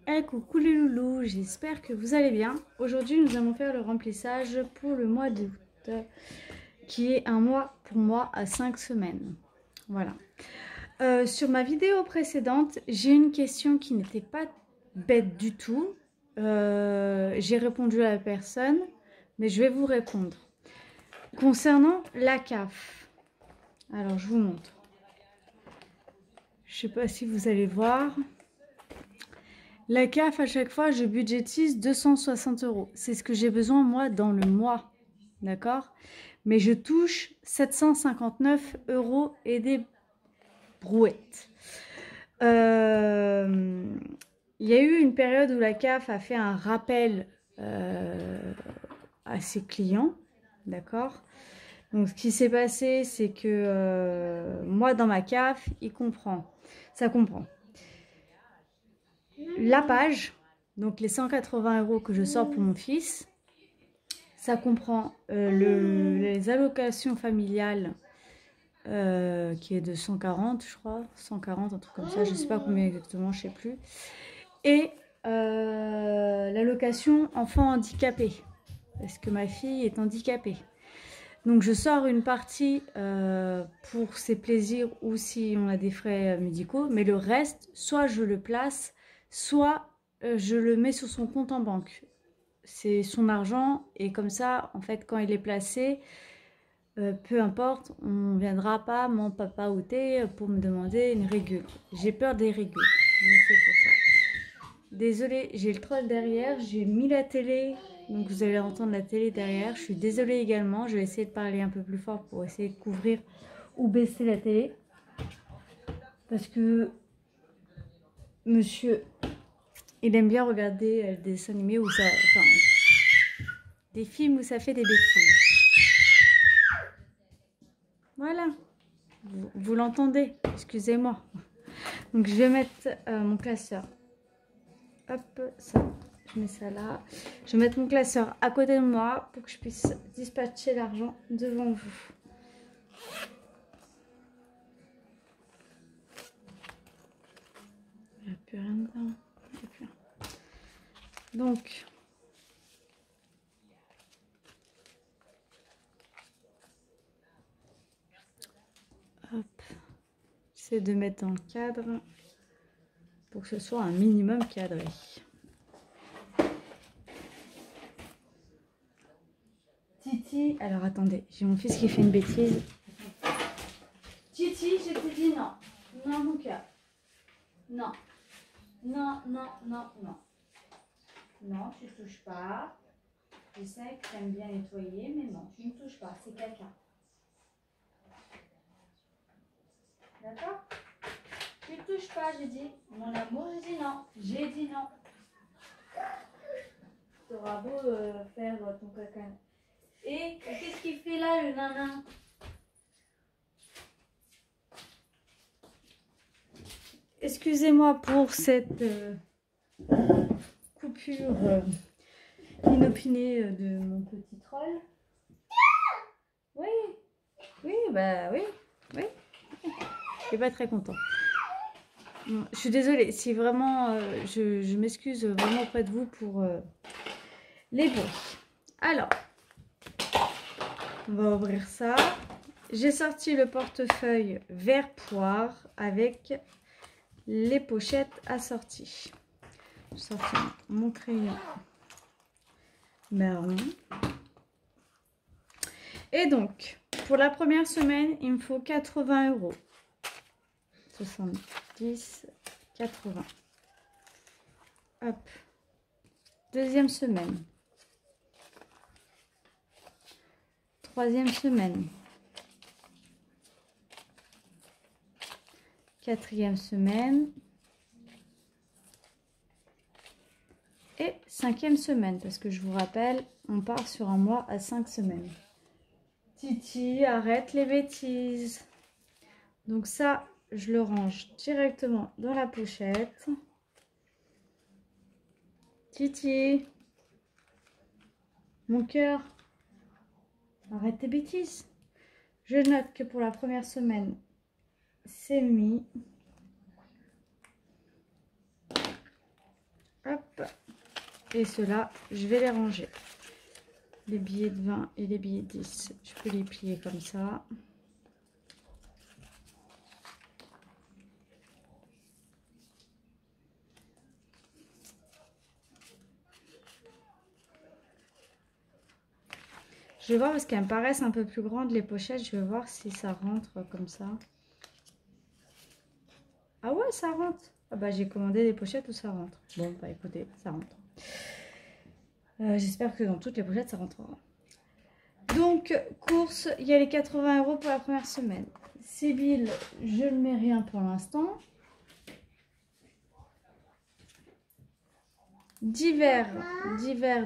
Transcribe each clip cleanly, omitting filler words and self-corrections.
Hey, coucou les loulous, j'espère que vous allez bien. Aujourd'hui, nous allons faire le remplissage pour le mois d'août, qui est un mois pour moi à 5 semaines. Voilà. Sur ma vidéo précédente, j'ai une question qui n'était pas bête du tout. J'ai répondu à la personne, mais je vais vous répondre. Concernant la CAF, alors je vous montre. Je ne sais pas si vous allez voir. La CAF, à chaque fois, je budgétise 260 €. C'est ce que j'ai besoin, moi, dans le mois. D'accord? Mais je touche 759 € et des brouettes. Il y a eu une période où la CAF a fait un rappel à ses clients. D'accord? Donc, ce qui s'est passé, c'est que moi, dans ma CAF, ça comprend la page, donc les 180 € que je sors pour mon fils. Ça comprend les allocations familiales qui est de 140, je crois, 140, un truc comme ça, je ne sais pas combien exactement, je ne sais plus. Et l'allocation enfant handicapé, parce que ma fille est handicapée. Donc je sors une partie pour ses plaisirs ou si on a des frais médicaux, mais le reste, soit je le place, soit je le mets sur son compte en banque. C'est son argent et comme ça, en fait, quand il est placé, peu importe, on ne viendra pas m'en papaouter pour me demander une régule. J'ai peur des régules, donc c'est pour ça. Désolée, j'ai le troll derrière, j'ai mis la télé, donc vous allez entendre la télé derrière. Je suis désolée également, je vais essayer de parler un peu plus fort pour essayer de couvrir ou baisser la télé. Parce que monsieur, il aime bien regarder des dessins animés où ça... Enfin, des films où ça fait des bêtises. Voilà, vous l'entendez, excusez-moi. Donc je vais mettre mon classeur. Hop, ça, je mets ça là. Je vais mettre mon classeur à côté de moi pour que je puisse dispatcher l'argent devant vous. Il n'y a plus rien dedans. Il n'y a plus rien. Donc, hop, j'essaie de mettre dans le cadre pour que ce soit un minimum cadré. Titi, alors attendez, j'ai mon fils qui fait une bêtise. Titi, je te dis non. Non, mon cœur. Non. Non, non, non, non. Non, tu ne touches pas. Je sais que tu aimes bien nettoyer, mais non, tu ne touches pas, c'est caca. D'accord? Tu ne touches pas, j'ai dit. Mon amour, j'ai dit non. J'ai dit non. Tu auras beau faire ton caca. Et qu'est-ce qu'il fait là, le nanan? Excusez-moi pour cette coupure inopinée de mon petit troll. Oui, oui, bah oui, oui. Je suis pas très content. Je suis désolée, si vraiment, je m'excuse vraiment auprès de vous pour les bruits. Alors, on va ouvrir ça. J'ai sorti le portefeuille vert poire avec les pochettes assorties. J'ai sorti mon crayon marron. Et donc, pour la première semaine, il me faut 80 €. 70, 80. Hop. Deuxième semaine. Troisième semaine. Quatrième semaine. Et cinquième semaine, parce que je vous rappelle, on part sur un mois à 5 semaines. Titi, arrête les bêtises. Donc ça, je le range directement dans la pochette. Titi, mon cœur, arrête tes bêtises. Je note que pour la première semaine, c'est mis. Hop. Et ceux-là, je vais les ranger. Les billets de 20 et les billets de 10. Je peux les plier comme ça. Je vais voir parce qu'elles me paraissent un peu plus grandes les pochettes. Je vais voir si ça rentre comme ça. Ah ouais, ça rentre. Ah bah j'ai commandé des pochettes où ça rentre. Bon bah écoutez, ça rentre. J'espère que dans toutes les pochettes ça rentrera. Donc course, il y a les 80 € pour la première semaine. Sibylle, je ne mets rien pour l'instant. Divers,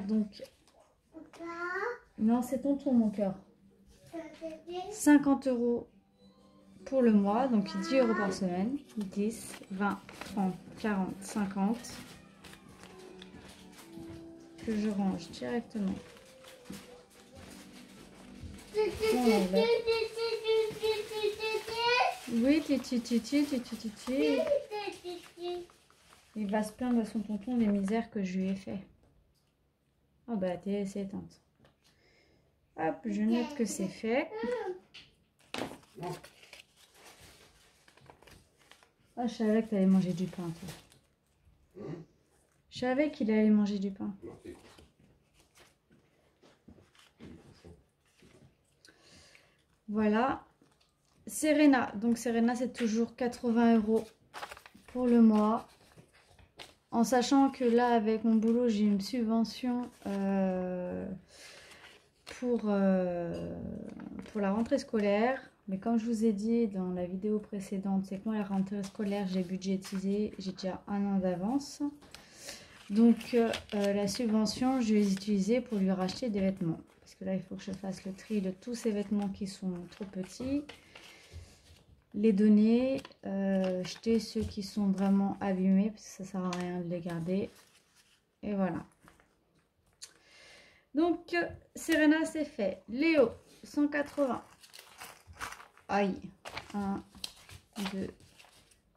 donc. Non, c'est tonton mon cœur. 50 € pour le mois, donc 10 € par semaine. 10, 20, 30, 40, 50. Que je range directement. Oui, titi. Il va se plaindre à son tonton des misères que je lui ai fait. Oh bah la télé c'est éteinte. Hop, je note que c'est fait. Ah, je savais que tu allais manger du pain, toi. Je savais qu'il allait manger du pain. Voilà. Serena. Donc Serena, c'est toujours 80 € pour le mois. En sachant que là, avec mon boulot, j'ai une subvention pour la rentrée scolaire. Mais comme je vous ai dit dans la vidéo précédente, c'est que moi, la rentrée scolaire, j'ai budgétisé, j'ai déjà 1 an d'avance. Donc, la subvention, je vais les utiliser pour lui racheter des vêtements. Parce que là, il faut que je fasse le tri de tous ces vêtements qui sont trop petits. Les donner, jeter ceux qui sont vraiment abîmés, parce que ça ne sert à rien de les garder. Et voilà. Donc, Serena, c'est fait. Léo, 180. Aïe. 1, 2,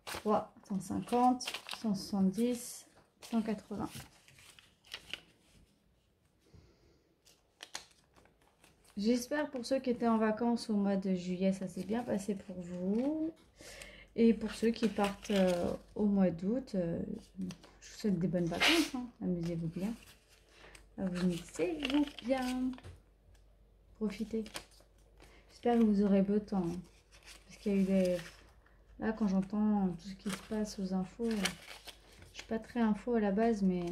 3, 150, 170, 180. J'espère pour ceux qui étaient en vacances au mois de juillet, ça s'est bien passé pour vous. Et pour ceux qui partent au mois d'août, je vous souhaite des bonnes vacances. Hein. Amusez-vous bien. Amusez-vous bien. Profitez. J'espère que vous aurez beau temps. Hein. Parce qu'il y a eu des... Là, quand j'entends tout ce qui se passe aux infos, je suis pas très info à la base, mais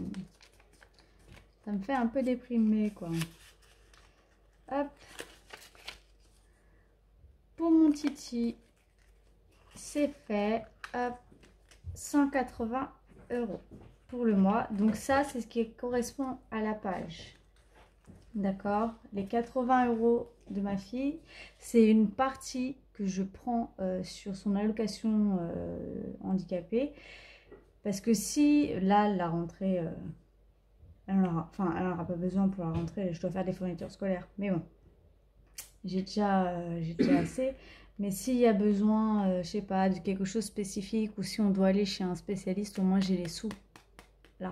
ça me fait un peu déprimer, quoi. Hop. Pour mon titi, c'est fait. Hop. 180 € pour le mois. Donc ça, c'est ce qui correspond à la page. D'accord? Les 80 € de ma fille, c'est une partie que je prends sur son allocation handicapée. Parce que si, là, la rentrée, elle n'aura pas besoin pour la rentrée, je dois faire des fournitures scolaires. Mais bon, j'ai déjà assez. Mais s'il y a besoin, je sais pas, de quelque chose de spécifique ou si on doit aller chez un spécialiste, au moins j'ai les sous là.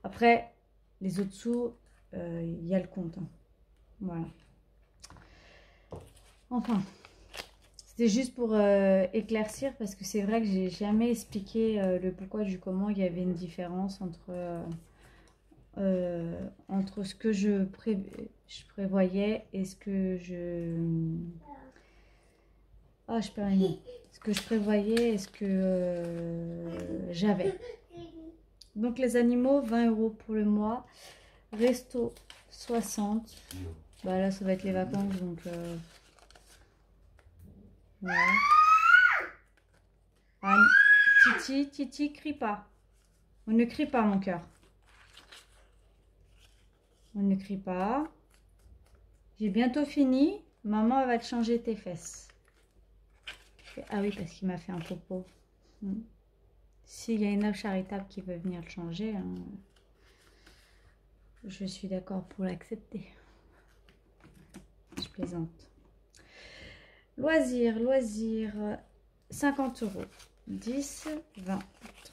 Après, les autres sous, il y a le compte. Hein. Voilà. Enfin, c'était juste pour éclaircir parce que c'est vrai que j'ai jamais expliqué le pourquoi du comment il y avait une différence entre ce que je prévoyais et ce que je perds une mot. Ce que je prévoyais et ce que j'avais. Donc les animaux, 20 € pour le mois. Resto, 60. Bah là, ça va être les vacances, donc... voilà. Anne, Titi, crie pas. On ne crie pas, mon cœur. On ne crie pas. J'ai bientôt fini. Maman va te changer tes fesses. Ah oui, parce qu'il m'a fait un popo. S'il y a une œuvre charitable qui veut venir le changer, hein, je suis d'accord pour l'accepter. Je plaisante. Loisirs, 50 €. 10, 20,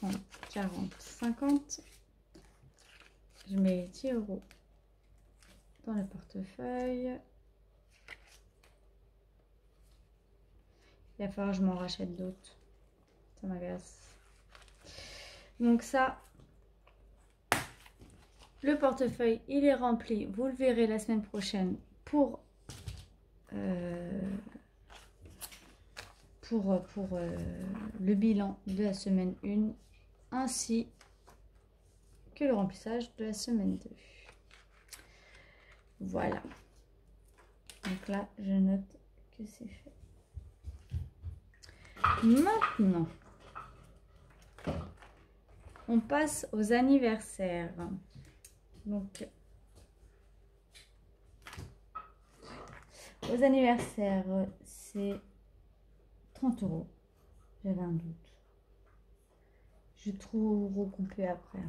30, 40, 50. Je mets 10 € dans le portefeuille. Il va falloir que je m'en rachète d'autres. Ça m'agace. Donc ça, le portefeuille, il est rempli. Vous le verrez la semaine prochaine pour le bilan de la semaine 1 ainsi que le remplissage de la semaine 2. Voilà. Donc là, je note que c'est fait. Maintenant, on passe aux anniversaires. Donc, aux anniversaires, c'est 30 €. J'avais un doute. Je trouve regroupé après.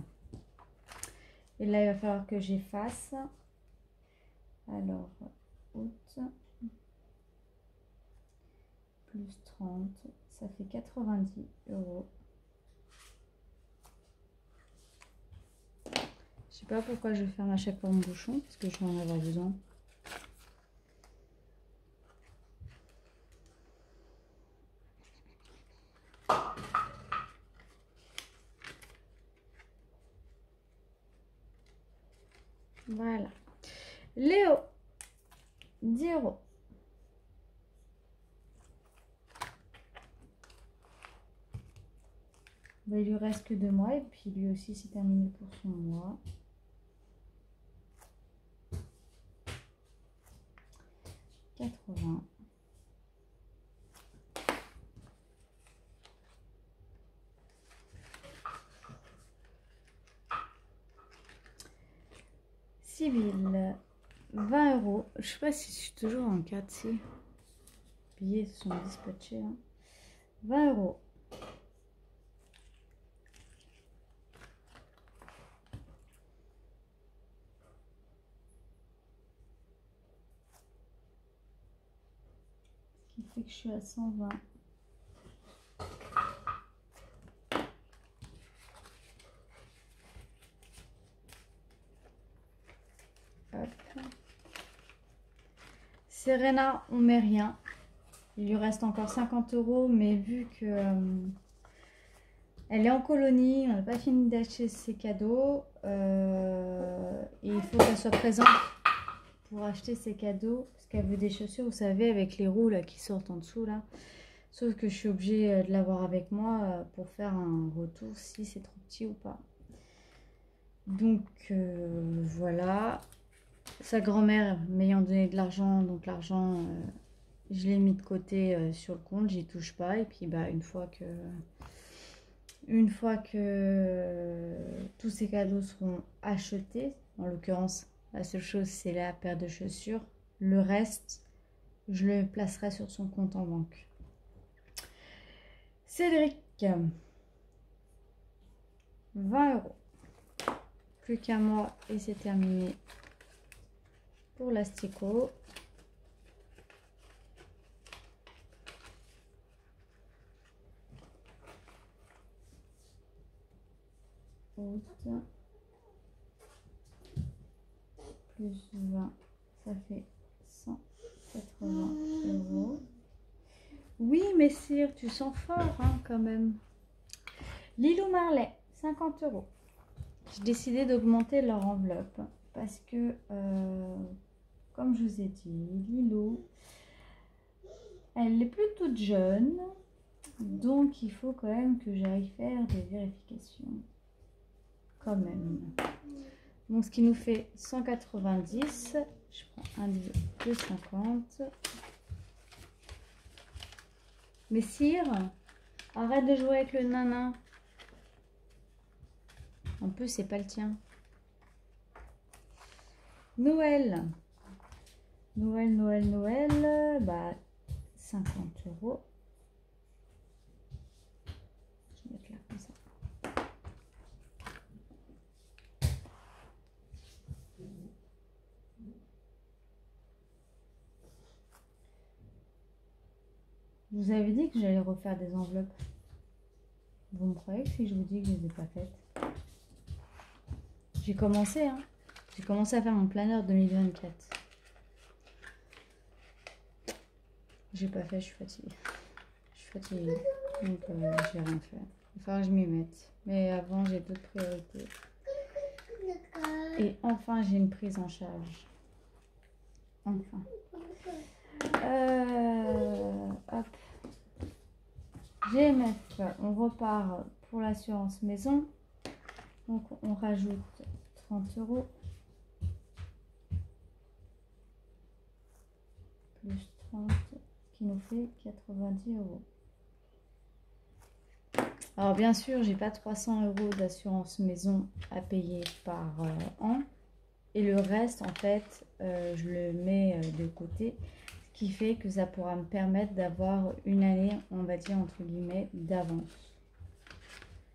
Et là, il va falloir que j'efface. Alors, août, plus 30, ça fait 90 €. Je sais pas pourquoi je ferme à chaque fois mon bouchon, parce que je vais en avoir besoin. Voilà. Léo, 10 €. Il lui reste que 2 mois et puis lui aussi c'est terminé pour son mois. « 80. Civil, 20 €. Je sais pas si je suis toujours en 4 si. Les billets sont dispatchés. Hein. 20 €. Ce qui fait que je suis à 120. Hop. Serena, on met rien. Il lui reste encore 50 €, mais vu que elle est en colonie, on n'a pas fini d'acheter ses cadeaux. Et il faut qu'elle soit présente pour acheter ses cadeaux. Parce qu'elle veut des chaussures, vous savez, avec les roues là, qui sortent en dessous là. Sauf que je suis obligée de l'avoir avec moi pour faire un retour si c'est trop petit ou pas. Donc voilà. Sa grand-mère m'ayant donné de l'argent, donc l'argent, je l'ai mis de côté sur le compte, j'y touche pas. Et puis bah une fois que tous ces cadeaux seront achetés, en l'occurrence la seule chose c'est la paire de chaussures, le reste je le placerai sur son compte en banque. Cédric, 20 €. Plus qu'un mois et c'est terminé pour l'asticot. Août, plus 20, ça fait 180 €. Oui, messire, tu sens fort hein, quand même. Lilou Marley, 50 €. J'ai décidé d'augmenter leur enveloppe parce que, comme je vous ai dit, Lilou, elle n'est plus toute jeune. Donc, il faut quand même que j'aille faire des vérifications. Quand même. Donc, ce qui nous fait 190. Je prends un billet de 50. Messire, arrête de jouer avec le nanin. En plus, c'est pas le tien. Noël. Noël. Bah, 50 €. Je vais mettre là comme ça. Je vous avais dit que j'allais refaire des enveloppes Vous me croyez que si je vous dis que je ne les ai pas faites? J'ai commencé, hein. J'ai commencé à faire mon planeur 2024. J'ai pas fait, je suis fatiguée. Je suis fatiguée. Donc, j'ai rien fait. Il va falloir que je m'y mette. Mais avant, j'ai d'autres priorités. Et enfin, j'ai une prise en charge. Enfin. Hop. GMF, on repart pour l'assurance maison. Donc, on rajoute 30 € plus 30, ce qui nous fait 90 €. Alors, bien sûr, j'ai pas 300 € d'assurance maison à payer par an. Et le reste, en fait, je le mets de côté. Ce qui fait que ça pourra me permettre d'avoir une année, on va dire, entre guillemets, d'avance.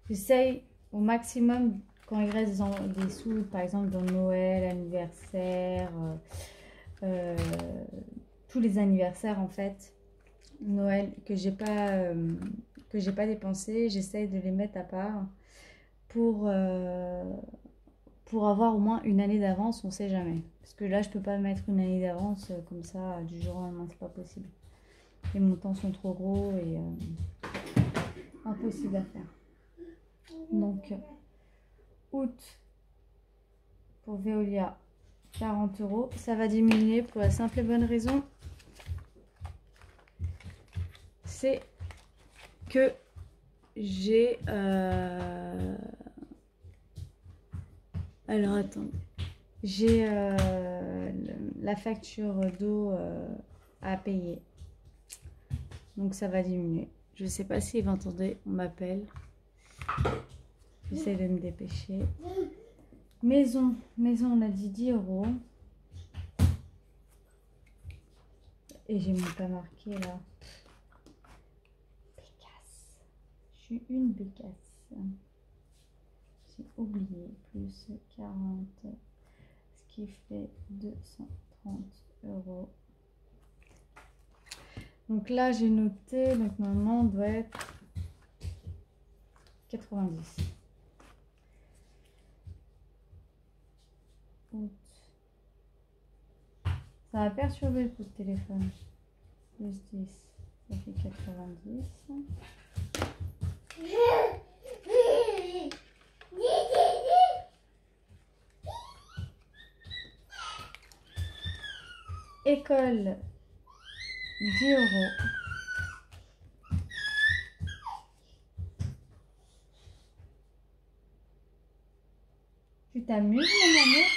J'essaye au maximum, quand il reste des sous, par exemple dans Noël, anniversaire, tous les anniversaires en fait, Noël, que j'ai pas dépensé, j'essaye de les mettre à part pour avoir au moins une année d'avance, on sait jamais. Parce que là, je peux pas mettre une année d'avance comme ça, du jour au lendemain, c'est pas possible. Les montants sont trop gros et impossible à faire. Donc, août pour Veolia, 40 €. Ça va diminuer pour la simple et bonne raison, c'est que j'ai... Alors, attends. J'ai la facture d'eau à payer. Donc, ça va diminuer. Je ne sais pas si vous entendez, on m'appelle. J'essaie de me dépêcher. Maison, on a dit 10 €. Et j'ai même pas marqué là. Bécasse. Je suis une bécasse. J'ai oublié. Plus 40. Ce qui fait 230 €. Donc là, j'ai noté. Donc normalement, on doit être 90. Ça va perturber le coup de téléphone. Plus 10, ça fait 90. École, 10 €. Tu t'amuses, mon amour?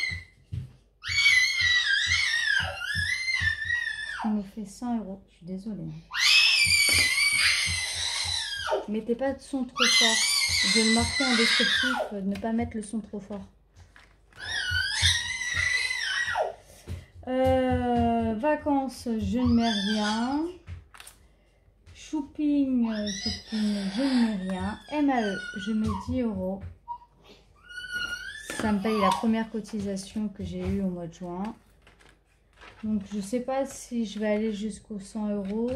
Ça nous fait 100 €. Je suis désolée. Mettez pas de son trop fort. Je vais le marquer en descriptif, ne pas mettre le son trop fort. Vacances, je ne mets rien. Shopping, je ne mets rien. MAE, je mets 10 €. Ça me paye la première cotisation que j'ai eue au mois de juin. Donc, je sais pas si je vais aller jusqu'aux 100 €. Je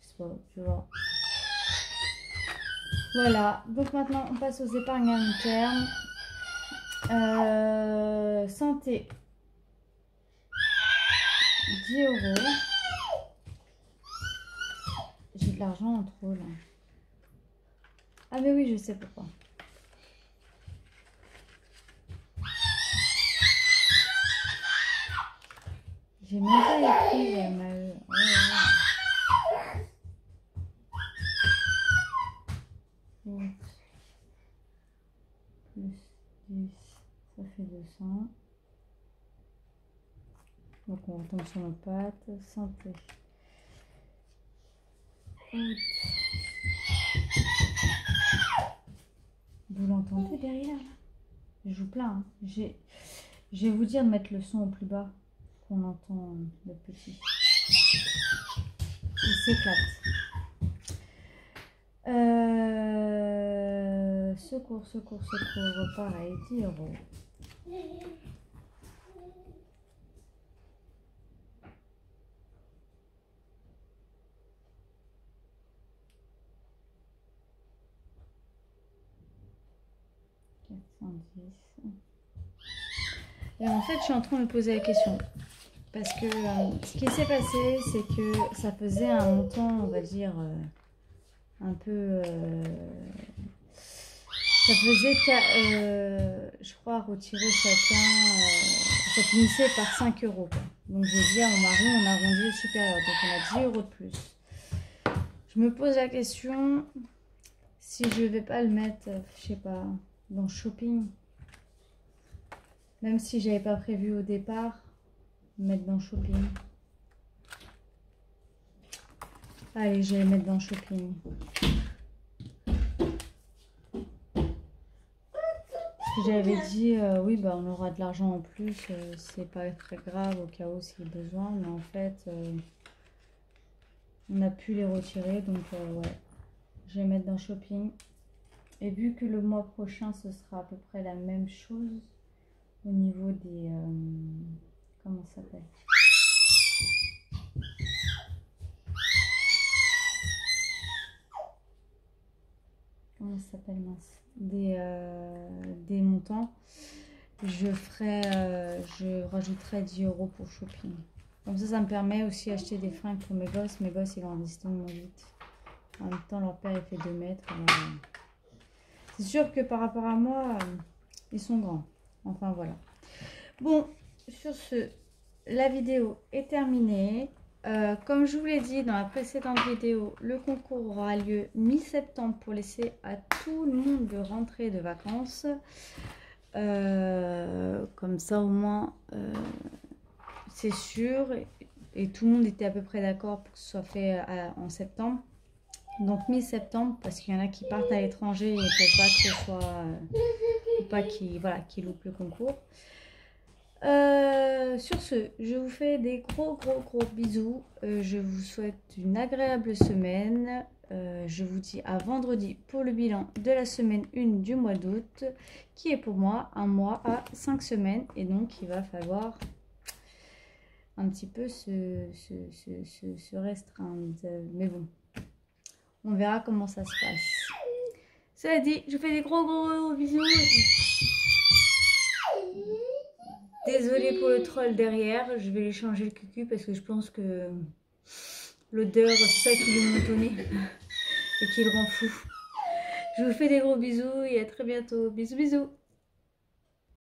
sais pas, tu vois. Voilà. Donc, maintenant, on passe aux épargnes à long terme. Santé. 10 €. J'ai de l'argent en trop, là. Ah, mais oui, je sais pourquoi. J'ai même pas écrit MAE. Oh là là. Plus 10, ça fait 200. Donc on retombe sur nos pattes. Santé. Vous l'entendez derrière là? Je joue plein. Hein. Je vais vous dire de mettre le son au plus bas. Qu'on entend le petit. Il s'éclate. Secours, pareil, 10 €. 110. Et en fait, je suis en train de me poser la question. Parce que ce qui s'est passé, c'est que ça faisait un montant, on va dire, un peu... ça faisait, je crois, retirer chacun, ça finissait par 5 euros. Quoi. Donc j'ai dit à mon mari, on a arrondi le supérieur, donc on a 10 euros de plus. Je me pose la question, si je vais pas le mettre, je sais pas, dans shopping. Même si j'avais pas prévu au départ, mettre dans shopping. Allez, je vais mettre dans shopping. J'avais dit, oui, bah, on aura de l'argent en plus, c'est pas très grave au cas où s'il y a besoin, mais en fait, on a pu les retirer, donc ouais, je vais mettre dans shopping. Et vu que le mois prochain, ce sera à peu près la même chose au niveau des... comment ça s'appelle? Comment ça s'appelle, mince? Des montants. Je rajouterai 10 euros pour shopping. Comme ça me permet aussi d'acheter des fringues pour mes gosses. Mes gosses, ils grandissent tellement vite. En même temps, leur père, il fait 2 mètres. C'est sûr que par rapport à moi, ils sont grands. Enfin, voilà. Bon, sur ce, la vidéo est terminée. Comme je vous l'ai dit dans la précédente vidéo, le concours aura lieu mi-septembre pour laisser à tout le monde de rentrer de vacances. Comme ça, au moins, c'est sûr. Et tout le monde était à peu près d'accord pour que ce soit fait en septembre. Donc mi-septembre, parce qu'il y en a qui partent à l'étranger et pour pas que ce soit... pas qu'ils loupent le concours. Sur ce, je vous fais des gros bisous. Je vous souhaite une agréable semaine. Je vous dis à vendredi pour le bilan de la semaine 1 du mois d'août, qui est pour moi un mois à 5 semaines. Et donc, il va falloir un petit peu se restreindre. Mais bon, on verra comment ça se passe. Cela dit, je vous fais des gros bisous. Désolée pour le troll derrière, je vais lui changer le cucu parce que je pense que l'odeur sec lui montonnait et qu'il le rend fou. Je vous fais des gros bisous et à très bientôt. Bisous bisous.